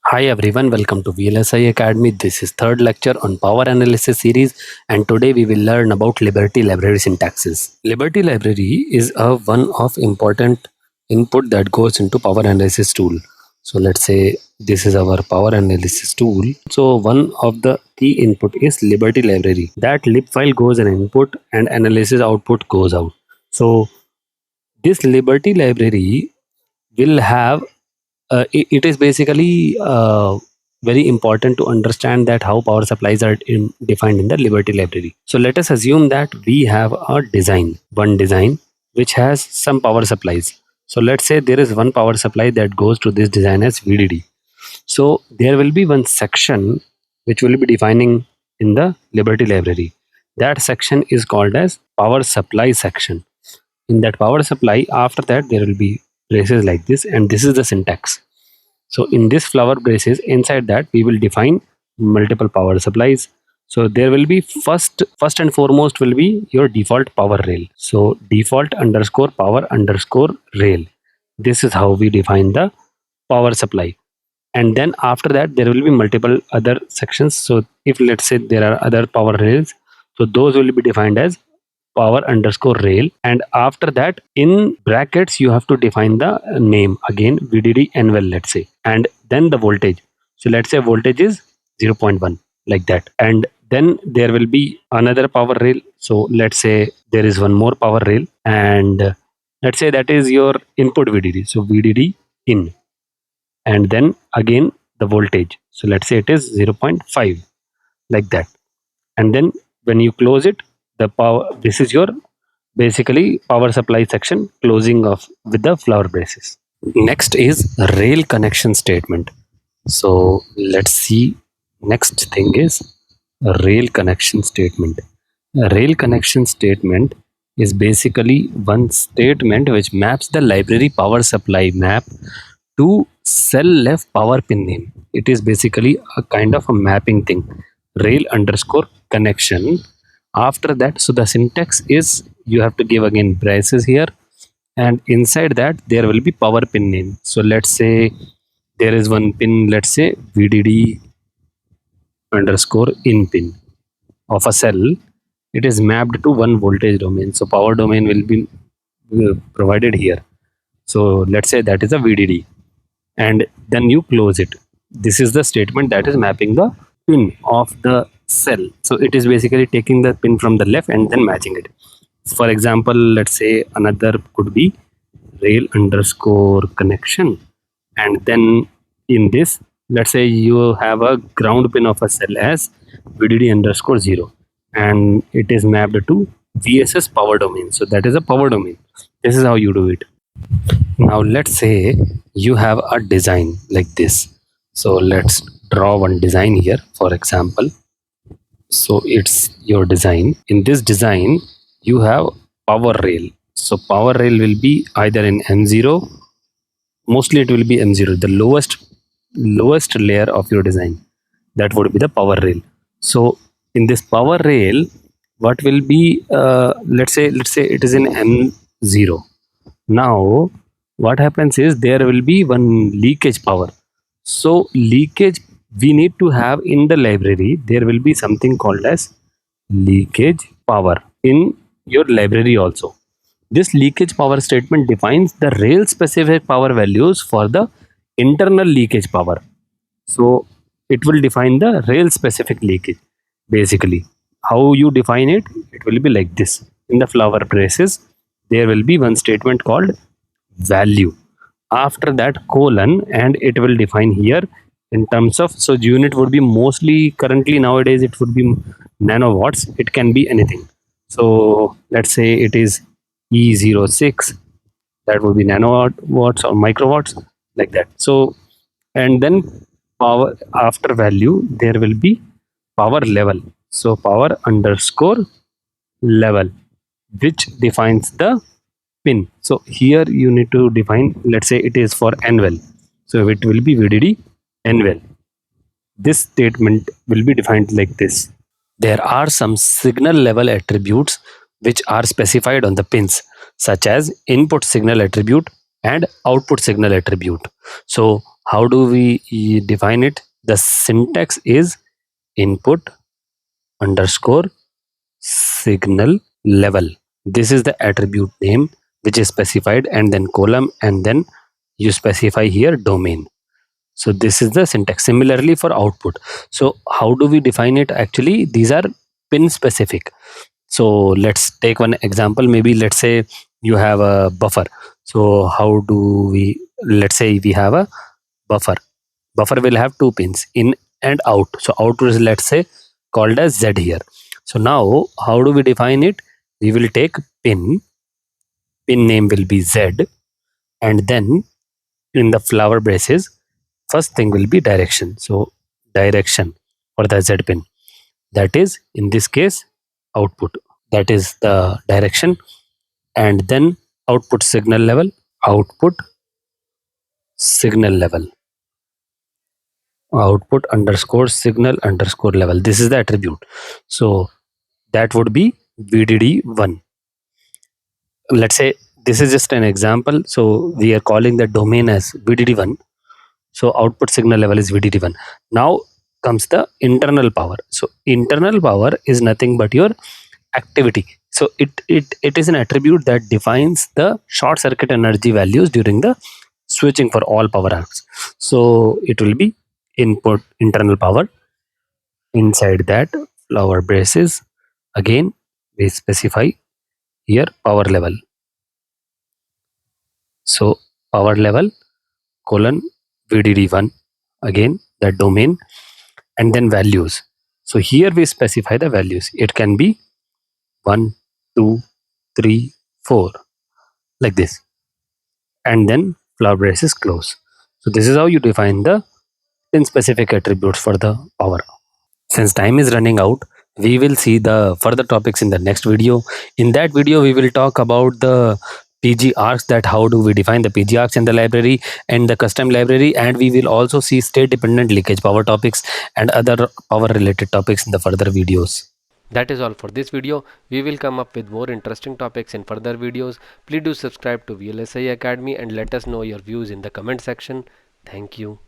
Hi everyone, welcome to VLSI Academy. This is third lecture on power analysis series, and today we will learn about Liberty Library syntaxes. Liberty Library is a one of important input that goes into power analysis tool. So let's say this is our power analysis tool. So one of the key input is Liberty Library. That lib file goes an input and analysis output goes out. So this Liberty Library will have it is basically very important to understand that how power supplies are defined in the Liberty library. So let us assume that we have one design which has some power supplies. So let's say there is one power supply that goes to this design as VDD. So there will be one section which will be defining in the Liberty library. That section is called as power supply section. In that power supply, after that there will be braces like this, and this is the syntax. So in this flower braces, inside that we will define multiple power supplies. So there will be first and foremost will be your default power rail. So default underscore power underscore rail. This is how we define the power supply. And then after that there will be multiple other sections. So if let's say there are other power rails, so those will be defined as power underscore rail, and after that in brackets you have to define the name again, VDD well, let's say, and then the voltage. So let's say voltage is 0.1, like that. And then there will be another power rail. So let's say there is one more power rail, and let's say that is your input VDD. So VDD in, and then again the voltage. So let's say it is 0.5, like that. And then when you close it, the power, this is your basically power supply section closing off with the flower braces. Next is rail connection statement. So let's see, next thing is a rail connection statement. A rail connection statement is basically one statement which maps the library power supply map to cell left power pin name. It is basically a kind of a mapping thing. Rail underscore connection. After that, so the syntax is you have to give again braces here, and inside that there will be power pin name. So let's say there is one pin, let's say VDD underscore in pin of a cell. It is mapped to one voltage domain. So power domain will be provided here. So let's say that is a VDD, and then you close it. This is the statement that is mapping the pin of the cell. So it is basically taking the pin from the left and then matching it. For example, let's say another could be rail underscore connection, and then in this, let's say you have a ground pin of a cell as VDD underscore 0, and it is mapped to VSS power domain. So that is a power domain. This is how you do it. Now let's say you have a design like this. So let's draw one design here, for example. So it's your design. In this design, you have power rail. So power rail will be either in M0, mostly it will be M0, the lowest layer of your design. That would be the power rail. So in this power rail, what will be let's say it is in M0. Now what happens is there will be one leakage power. So leakage we need to have in the library. There will be something called as leakage power in your library also. This leakage power statement defines the rail specific power values for the internal leakage power. So it will define the rail specific leakage. Basically, how you define it, it will be like this. In the flower braces, there will be one statement called value. After that colon, and it will define here in terms of, so unit would be mostly currently nowadays it would be nanowatts. It can be anything. So let's say it is E06, that would be nanowatts or microwatts, like that. So and then power, after value there will be power level. So power underscore level, which defines the pin. So here you need to define, let's say it is for NWell. So it will be VDD NWell. This statement will be defined like this. There are some signal level attributes which are specified on the pins, such as input signal attribute and output signal attribute. So How do we define it? The syntax is input underscore signal level. This is the attribute name which is specified, and then column, and then you specify here domain. So this is the syntax. Similarly for output, so how do we define it? Actually, these are pin specific. So let's take one example. Maybe let's say you have a buffer. So how do we, let's say we have a buffer. Buffer will have two pins, in and out. So output is, let's say, called as Z here. So now how do we define it? We will take pin name will be Z, and then in the flower braces, first thing will be direction. So direction for the Z pin, that is in this case output, that is the direction. And then output signal level, output signal level, output underscore signal underscore level. This is the attribute. So that would be VDD1. Let's say this is just an example. So we are calling the domain as VDD1. So output signal level is VDD1. Now comes the internal power. So internal power is nothing but your activity. So it is an attribute that defines the short circuit energy values during the switching for all power arcs. So it will be input internal power. Inside that flower braces, again we specify here power level. So power level colon VDD1, again the domain, and then values. So here we specify the values. It can be 1, 2, 3, 4, like this, and then flower braces close. So this is how you define the pin specific attributes for the power. Since time is running out, we will see the further topics in the next video. In that video, we will talk about the PG arcs, that how do we define the PG arcs in the library and the custom library, and we will also see state dependent leakage power topics and other power related topics in the further videos. That is all for this video. We will come up with more interesting topics in further videos. Please do subscribe to VLSI Academy and let us know your views in the comment section. Thank you.